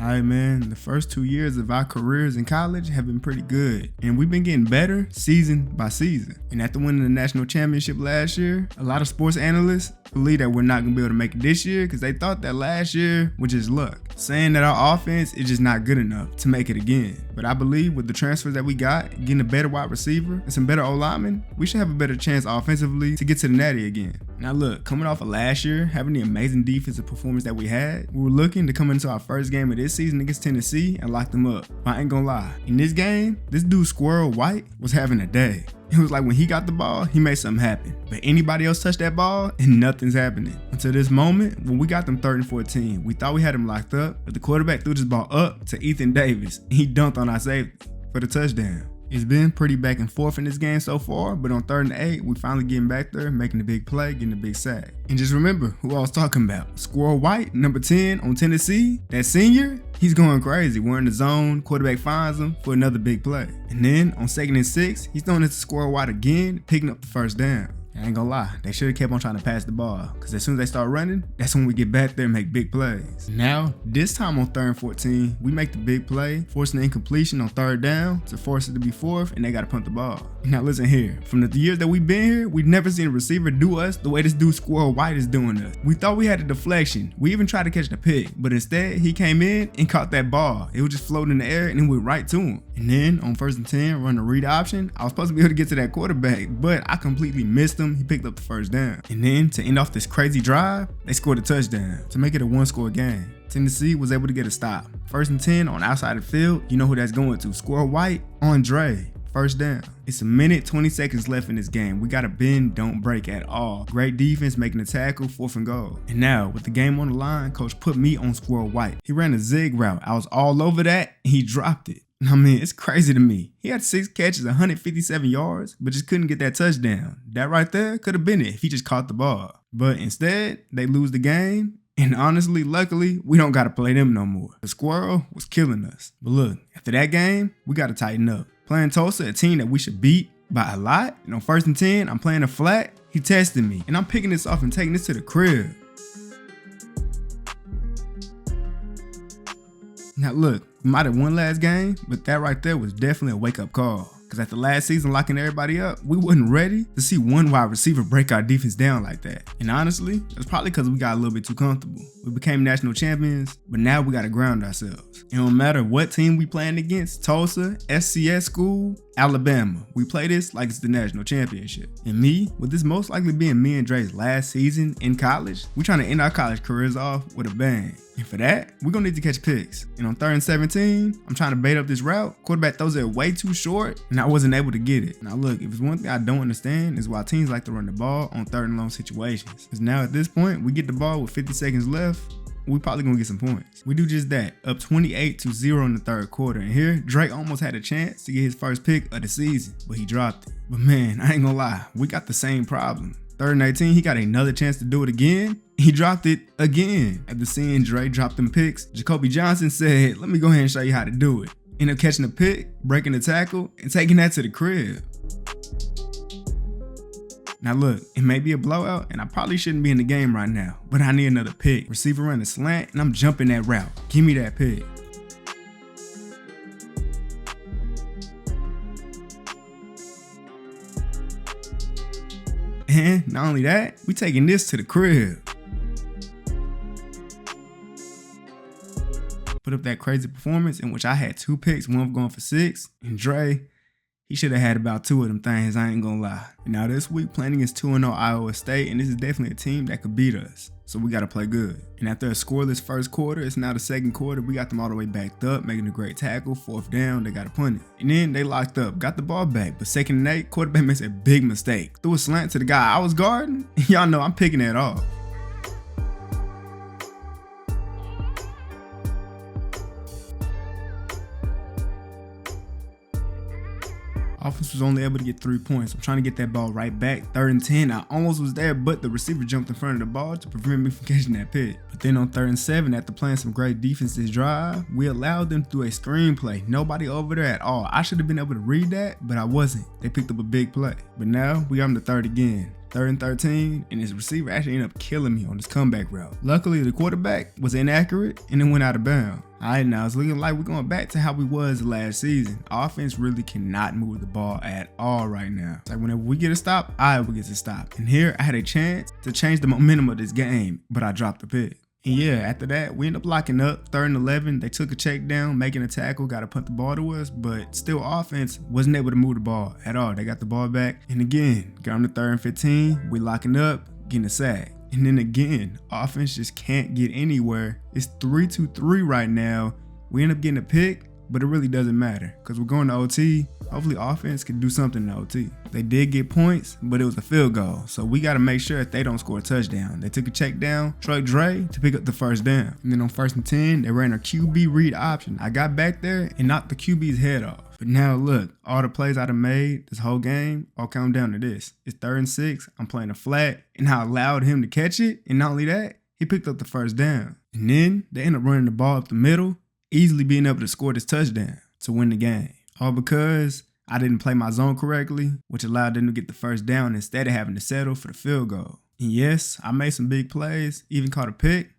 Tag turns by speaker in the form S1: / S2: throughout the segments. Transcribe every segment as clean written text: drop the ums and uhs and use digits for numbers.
S1: Alright, man, the first 2 years of our careers in college have been pretty good, and we've been getting better season by season. And after winning the national championship last year, a lot of sports analysts believe that we're not going to be able to make it this year because they thought that last year was just luck, saying that our offense is just not good enough to make it again. But I believe with the transfers that we got, getting a better wide receiver and some better O-linemen, we should have a better chance offensively to get to the natty again. Now look, coming off of last year, having the amazing defensive performance that we had, we were looking to come into our first game of this season against Tennessee and lock them up. But I ain't gonna lie, in this game, this dude Squirrel White was having a day. It was like when he got the ball, he made something happen. But anybody else touched that ball and nothing's happening. Until this moment, when we got them 3rd and 14, we thought we had him locked up, but the quarterback threw this ball up to Ethan Davis and he dunked on our safety for the touchdown. It's been pretty back and forth in this game so far, but on 3rd and 8, we finally getting back there, making the big play, getting the big sack. And just remember who I was talking about. Squirrel White, number 10 on Tennessee, that senior, he's going crazy. We're in the zone, quarterback finds him for another big play. And then on 2nd and 6, he's throwing it to Squirrel White again, picking up the first down. I ain't gonna lie, they should have kept on trying to pass the ball, because as soon as they start running, that's when we get back there and make big plays. Now, this time on 3rd and 14, we make the big play, forcing the incompletion on 3rd down to force it to be 4th, and they gotta punt the ball. Now listen here, from the years that we've been here, we've never seen a receiver do us the way this dude Squirrel White is doing us. We thought we had a deflection. We even tried to catch the pick, but instead, he came in and caught that ball. It was just floating in the air, and it went right to him. And then on 1st and 10, run the read option, I was supposed to be able to get to that quarterback, but I completely missed him. He picked up the first down. And then to end off this crazy drive, they scored a touchdown to make it a 1-score game. Tennessee was able to get a stop. 1st and 10 on outside the field, you know who that's going to. Squirrel White, Andre. First down. It's a minute, 20 seconds left in this game. We gotta bend, don't break at all. Great defense making a tackle, 4th and goal. And now, with the game on the line, coach put me on Squirrel White. He ran a zig route. I was all over that, and he dropped it. I mean, it's crazy to me. He had 6 catches, 157 yards, but just couldn't get that touchdown. That right there could have been it if he just caught the ball. But instead, they lose the game. And honestly, luckily, we don't gotta play them no more. The Squirrel was killing us. But look, after that game, we gotta tighten up. Playing Tulsa, a team that we should beat by a lot. And on 1st and 10, I'm playing a flat. He tested me. And I'm picking this off and taking this to the crib. Now look, we might have won last game, but that right there was definitely a wake-up call. Because after last season locking everybody up, we wasn't ready to see one wide receiver break our defense down like that. And honestly, it's probably because we got a little bit too comfortable. We became national champions, but now we got to ground ourselves. It don't matter what team we playing against, Tulsa, SCS school, Alabama. We play this like it's the national championship. And me, with this most likely being me and Dre's last season in college, we trying to end our college careers off with a bang. And for that, we're gonna need to catch picks. And on 3rd and 17, I'm trying to bait up this route. Quarterback throws it way too short, and I wasn't able to get it. Now look, if it's one thing I don't understand is why teams like to run the ball on 3rd and long situations. Because now at this point, we get the ball with 50 seconds left, we probably gonna get some points. We do just that, up 28-0 in the 3rd quarter. And here, Drake almost had a chance to get his first pick of the season, but he dropped it. But man, I ain't gonna lie, we got the same problem. 3rd and 18, he got another chance to do it again. He dropped it again. After seeing Dre drop them picks, Jacoby Johnson said, let me go ahead and show you how to do it. Ended up catching a pick, breaking the tackle, and taking that to the crib. Now look, it may be a blowout, and I probably shouldn't be in the game right now, but I need another pick. Receiver running a slant, and I'm jumping that route. Give me that pick. And not only that, we taking this to the crib. Put up that crazy performance in which I had 2 picks, one going for 6, and Dre, he should have had about 2 of them things, I ain't gonna lie. And now this week, playing against 2-0 Iowa State, and this is definitely a team that could beat us. So we gotta play good. And after a scoreless 1st quarter, it's now the 2nd quarter. We got them all the way backed up, making a great tackle, 4th down, they gotta punt it. And then they locked up, got the ball back, but 2nd and 8, quarterback makes a big mistake. Threw a slant to the guy I was guarding, and y'all know I'm picking that off. Offense was only able to get 3 points. I'm trying to get that ball right back. 3rd and 10, I almost was there, but the receiver jumped in front of the ball to prevent me from catching that pick. But then on 3rd and 7, after playing some great defense this drive, we allowed them to do a screen play. Nobody over there at all. I should have been able to read that, but I wasn't. They picked up a big play. But now we are on the 3rd again. 3rd and 13, and his receiver actually ended up killing me on this comeback route. Luckily, the quarterback was inaccurate and it went out of bounds. Alright, now it's looking like we're going back to how we was last season. Offense really cannot move the ball at all right now. It's like whenever we get a stop, Iowa gets a stop. And here I had a chance to change the momentum of this game, but I dropped the pick. And yeah, after that, we ended up locking up 3rd and 11. They took a check down, making a tackle, got to punt the ball to us, but still offense wasn't able to move the ball at all. They got the ball back. And again, got them to 3rd and 15. We locking up, getting a sack. And then again, offense just can't get anywhere. It's 3-2-3 right now. We end up getting a pick, but it really doesn't matter because we're going to OT. Hopefully offense can do something in OT. They did get points, but it was a field goal. So we got to make sure that they don't score a touchdown. They took a check down, Troy Dre to pick up the 1st down. And then on 1st and 10, they ran a QB read option. I got back there and knocked the QB's head off. But now look, all the plays I done made this whole game all come down to this. It's 3rd and 6, I'm playing a flat, and I allowed him to catch it. And not only that, he picked up the 1st down. And then they end up running the ball up the middle, easily being able to score this touchdown to win the game. All because I didn't play my zone correctly, which allowed them to get the 1st down instead of having to settle for the field goal. And yes, I made some big plays, even caught a pick,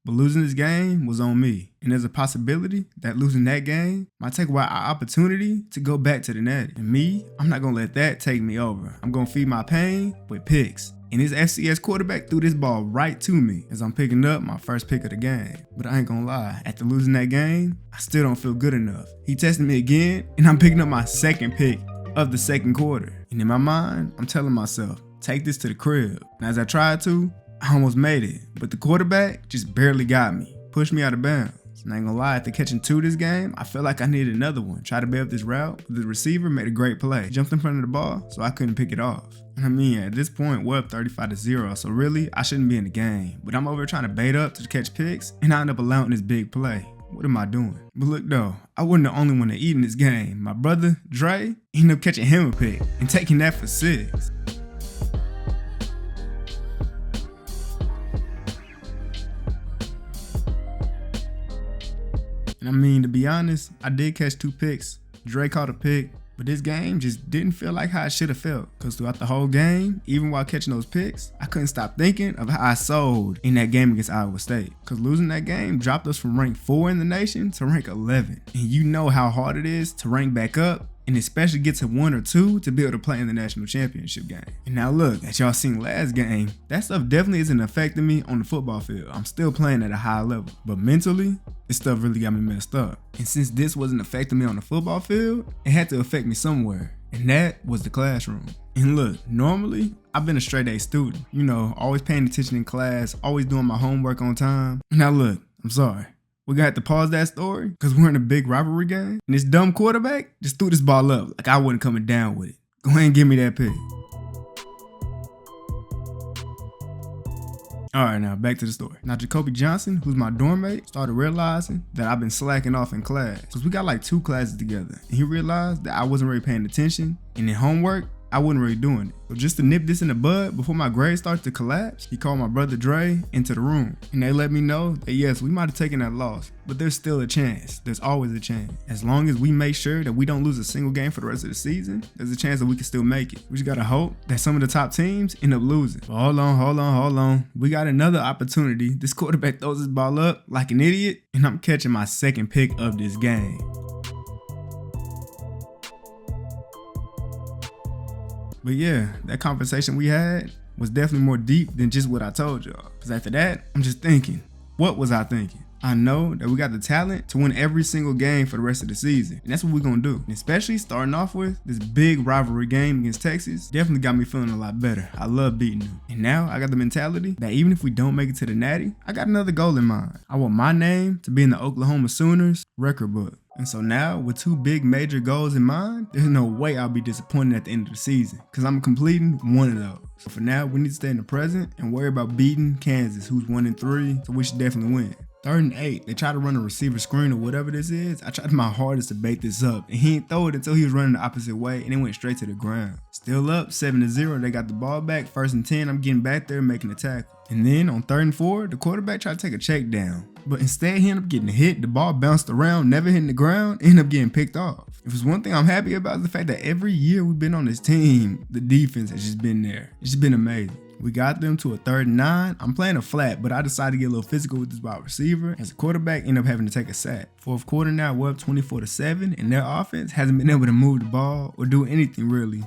S1: but losing this game was on me. And there's a possibility that losing that game might take away our opportunity to go back to the Natty. And me, I'm not going to let that take me over. I'm going to feed my pain with picks. And his FCS quarterback threw this ball right to me as I'm picking up my 1st pick of the game. But I ain't gonna lie, after losing that game, I still don't feel good enough. He tested me again, and I'm picking up my 2nd pick of the 2nd quarter. And in my mind, I'm telling myself, take this to the crib. And as I tried to, I almost made it. But the quarterback just barely got me, pushed me out of bounds. And I ain't gonna lie, after catching 2 this game, I felt like I needed another one. Tried to bail up this route, but the receiver made a great play. Jumped in front of the ball, so I couldn't pick it off. And I mean, at this point, we're up 35-0, so really, I shouldn't be in the game. But I'm over here trying to bait up to catch picks, and I end up allowing this big play. What am I doing? But look though, I wasn't the only one to eat in this game. My brother, Dre, ended up catching him a pick and taking that for 6. And I mean, to be honest, I did catch 2 picks. Dre caught a pick, but this game just didn't feel like how it should have felt. Because throughout the whole game, even while catching those picks, I couldn't stop thinking of how I sold in that game against Iowa State. Because losing that game dropped us from rank 4 in the nation to rank 11. And you know how hard it is to rank back up, and especially get to 1 or 2 to be able to play in the national championship game. And now look, as y'all seen last game, that stuff definitely isn't affecting me on the football field. I'm still playing at a high level, but mentally, this stuff really got me messed up. And since this wasn't affecting me on the football field, it had to affect me somewhere, and that was the classroom. And look, normally, I've been a straight A student. You know, always paying attention in class, always doing my homework on time. Now look, I'm sorry. We got to pause that story because we're in a big rivalry game. And this dumb quarterback just threw this ball up like I wasn't coming down with it. Go ahead and give me that pick. Alright, now back to the story. Now Jacoby Johnson, who's my dorm mate, started realizing that I've been slacking off in class. Because we got like 2 classes together. And he realized that I wasn't really paying attention. And in homework, I wasn't really doing it. So just to nip this in the bud before my grades started to collapse, he called my brother Dre into the room. And they let me know that yes, we might have taken that loss, but there's still a chance. There's always a chance. As long as we make sure that we don't lose a single game for the rest of the season, there's a chance that we can still make it. We just gotta hope that some of the top teams end up losing. But hold on. We got another opportunity. This quarterback throws his ball up like an idiot, and I'm catching my 2nd pick of this game. But yeah, that conversation we had was definitely more deep than just what I told y'all. Because after that, I'm just thinking, what was I thinking? I know that we got the talent to win every single game for the rest of the season. And that's what we're going to do. And especially starting off with this big rivalry game against Texas definitely got me feeling a lot better. I love beating them. And now I got the mentality that even if we don't make it to the Natty, I got another goal in mind. I want my name to be in the Oklahoma Sooners record book. And so now, with 2 big major goals in mind, there's no way I'll be disappointed at the end of the season because I'm completing one of those. So for now, we need to stay in the present and worry about beating Kansas, who's 1-3, so we should definitely win. 3rd and 8, they try to run a receiver screen or whatever this is. I tried my hardest to bait this up, and he didn't throw it until he was running the opposite way, and it went straight to the ground. Still up, 7-0, they got the ball back. 1st and 10, I'm getting back there making a tackle. And then on 3rd and 4, the quarterback tried to take a check down, but instead he ended up getting hit. The ball bounced around, never hitting the ground, ended up getting picked off. If there's one thing I'm happy about, is the fact that every year we've been on this team, the defense has just been there. It's just been amazing. We got them to a 3rd and 9. I'm playing a flat, but I decided to get a little physical with this wide receiver. As a quarterback, end up having to take a sack. 4th quarter now, we're up 24-7, and their offense hasn't been able to move the ball or do anything really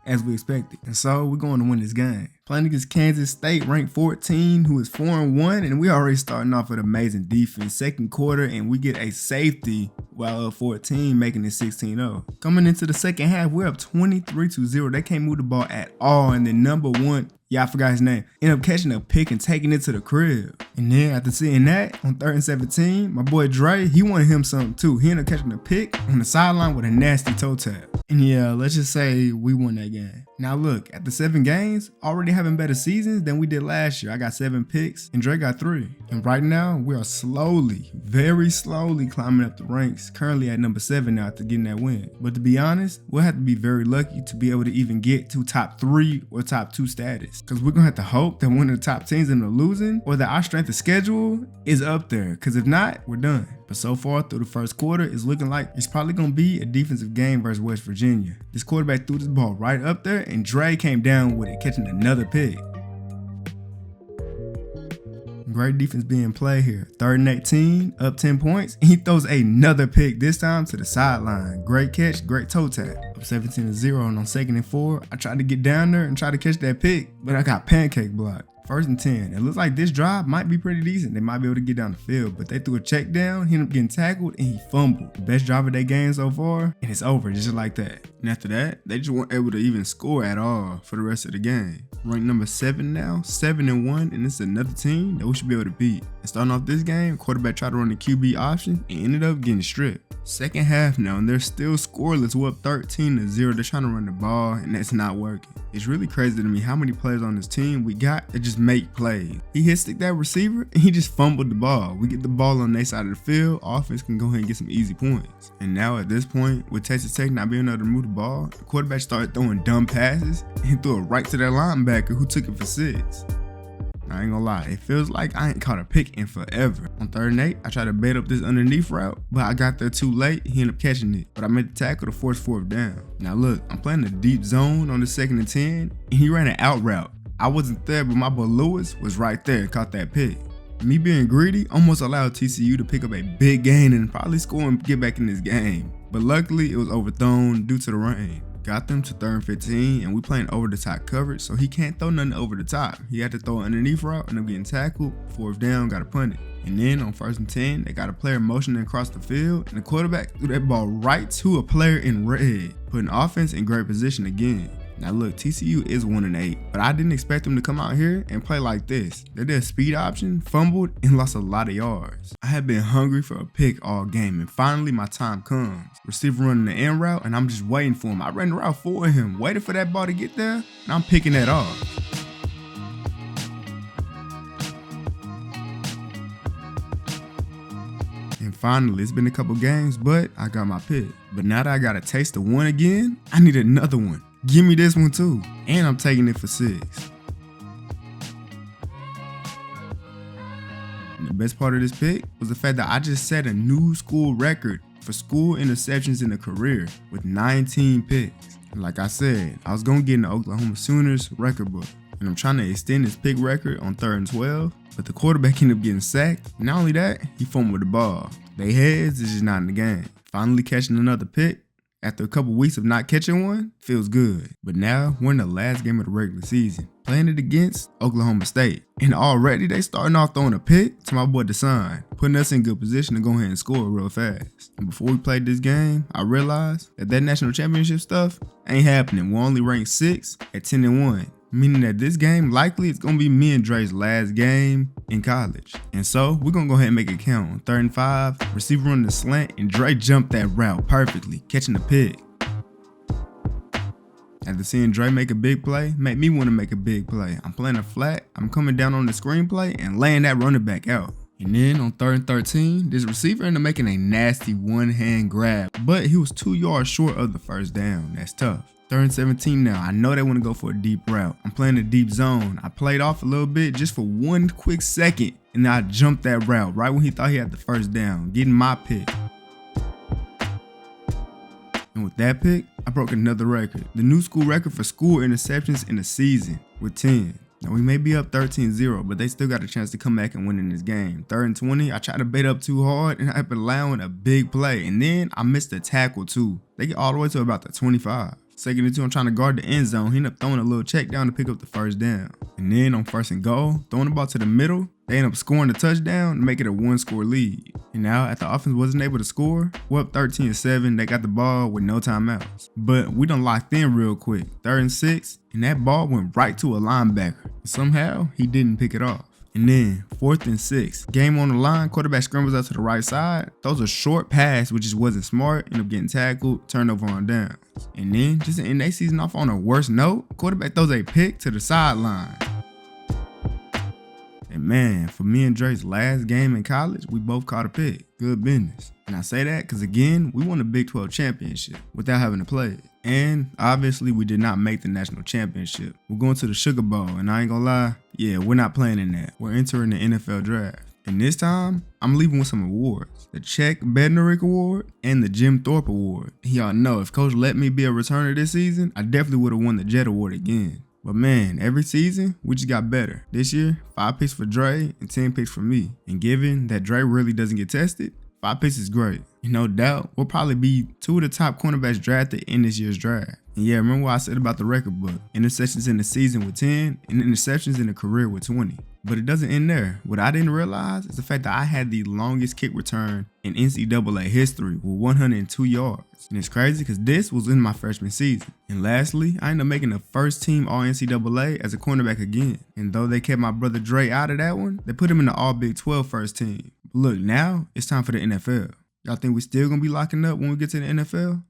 S1: as we expected. And so we're going to win this game. Playing against Kansas State, ranked 14, who is 4-1, and we already starting off with amazing defense. 2nd quarter, and we get a safety while up 14, making it 16-0. Coming into the 2nd half, we're up 23-0. They can't move the ball at all, and then number 1, I forgot his name, ended up catching a pick and taking it to the crib. And then after seeing that, on 3rd and 17, my boy Dre, he wanted him something too. He ended up catching a pick on the sideline with a nasty toe tap. And yeah, let's just say we won that game. Now look, after 7 games, already having better seasons than we did last year. I got 7 picks and Dre got 3. And right now, we are slowly, very slowly climbing up the ranks. Currently at number 7 now after getting that win. But to be honest, we'll have to be very lucky to be able to even get to top 3 or top 2 status. Because we're going to have to hope that one of the top teams end up losing, or that our strength of schedule is up there. Because if not, we're done. But so far through the 1st quarter, it's looking like it's probably going to be a defensive game versus West Virginia. This quarterback threw this ball right up there, and Dre came down with it, catching another pick. Great defense being played here. 3rd and 18, up 10 points. He throws another pick, this time to the sideline. Great catch, great toe tap. Up 17-0, and on 2nd and 4, I tried to get down there and try to catch that pick, but I got pancake blocked. 1st and 10. It looks like this drive might be pretty decent. They might be able to get down the field, but they threw a check down, he ended up getting tackled, and he fumbled. The best drive of their game so far, and it's over just like that. And after that, they just weren't able to even score at all for the rest of the game. Ranked number 7 now, 7-1, and it's another team that we should be able to beat. And starting off this game, quarterback tried to run the QB option and ended up getting stripped. 2nd half now, and they're still scoreless. We're up 13-0. They're trying to run the ball, and that's not working. It's really crazy to me how many players on this team we got that just make plays. He hit stick that receiver, and he just fumbled the ball. We get the ball on their side of the field. Offense can go ahead and get some easy points. And now at this point, with Texas Tech not being able to move the ball, the quarterback started throwing dumb passes, and he threw it right to their linebacker, who took it for 6. I ain't gonna lie, it feels like I ain't caught a pick in forever. On 3rd and 8, I tried to bait up this underneath route, but I got there too late. He ended up catching it, but I made the tackle to force 4th down. Now look, I'm playing a deep zone on the 2nd and 10, and he ran an out route. I wasn't there, but my boy Lewis was right there and caught that pick. Me being greedy almost allowed TCU to pick up a big gain and probably score and get back in this game. But luckily, it was overthrown due to the rain. Got them to 3rd and 15, and we playing over the top coverage, so he can't throw nothing over the top. He had to throw an underneath route, and I'm getting tackled. 4th down, got to punt it. And then on 1st and 10, they got a player motioning across the field, and the quarterback threw that ball right to a player in red, putting offense in great position again. Now look, TCU is 1-8, but I didn't expect them to come out here and play like this. They did a speed option, fumbled, and lost a lot of yards. I had been hungry for a pick all game, and finally my time comes. Receiver running the end route, and I'm just waiting for him. I ran the route for him, waited for that ball to get there, and I'm picking that off. And finally, it's been a couple games, but I got my pick. But now that I got a taste of one again, I need another one. Give me this one too. And I'm taking it for 6. And the best part of this pick was the fact that I just set a new school record for school interceptions in a career with 19 picks. And like I said, I was gonna get in the Oklahoma Sooners record book. And I'm trying to extend his pick record on 3rd and 12, but the quarterback ended up getting sacked. Not only that, he fumbled the ball. They heads is just not in the game. Finally catching another pick after a couple weeks of not catching one feels good. But now we're in the last game of the regular season, playing it against Oklahoma State. And already they starting off throwing a pick to my boy Deshaun, putting us in good position to go ahead and score real fast. And before we played this game, I realized that national championship stuff ain't happening. We're only ranked 6 at 10-1. Meaning that this game likely is going to be me and Dre's last game in college. And so we're going to go ahead and make it count. On 3rd and 5, receiver running the slant, and Dre jumped that route perfectly, catching the pick. After seeing Dre make a big play, made me want to make a big play. I'm playing a flat, I'm coming down on the screenplay and laying that running back out. And then on 3rd and 13, this receiver ended up making a nasty one-hand grab, but he was 2 yards short of the first down. That's tough. 3rd and 17 now. I know they want to go for a deep route. I'm playing a deep zone. I played off a little bit just for 1 quick second, and then I jumped that route right when he thought he had the first down, getting my pick. And with that pick, I broke another record. The new school record for school interceptions in a season with 10. Now we may be up 13-0, but they still got a chance to come back and win in this game. 3rd and 20, I tried to bait up too hard and I ended up allowing a big play. And then I missed a tackle too. They get all the way to about the 25. 2nd and 2, I'm trying to guard the end zone. He ended up throwing a little check down to pick up the first down. And then on 1st and goal, throwing the ball to the middle, they end up scoring the touchdown to make it a 1-score lead. And now, after the offense wasn't able to score, we're up 13-7. They got the ball with no timeouts. But we done locked in real quick. 3rd and 6, and that ball went right to a linebacker. Somehow, he didn't pick it off. And then 4th and 6, game on the line, quarterback scrambles out to the right side, throws a short pass, which just wasn't smart, ended up getting tackled, turnover on downs. And then, just to end their season off on a worse note, quarterback throws a pick to the sideline. And man, for me and Drake's last game in college, we both caught a pick. Good business. And I say that because again, we won a Big 12 championship without having to play it. And obviously we did not make the national championship. We're going to the Sugar Bowl, and I ain't gonna lie, yeah, we're not playing in that. We're entering the NFL draft. And this time, I'm leaving with some awards. The Czech Bednarik Award and the Jim Thorpe Award. Y'all know, if Coach let me be a returner this season, I definitely would have won the Jet Award again. But man, every season, we just got better. This year, 5 picks for Dre and 10 picks for me. And given that Dre really doesn't get tested, 5 picks is great. And no doubt, we'll probably be 2 of the top cornerbacks drafted in this year's draft. And yeah, remember what I said about the record book. Interceptions in the season with 10 and interceptions in a career with 20. But it doesn't end there. What I didn't realize is the fact that I had the longest kick return in NCAA history with 102 yards. And it's crazy because this was in my freshman season. And lastly, I ended up making the first team All NCAA as a cornerback again. And though they kept my brother Dre out of that one, they put him in the All Big 12 first team. But look, now it's time for the NFL. Y'all think we still gonna be locking up when we get to the NFL?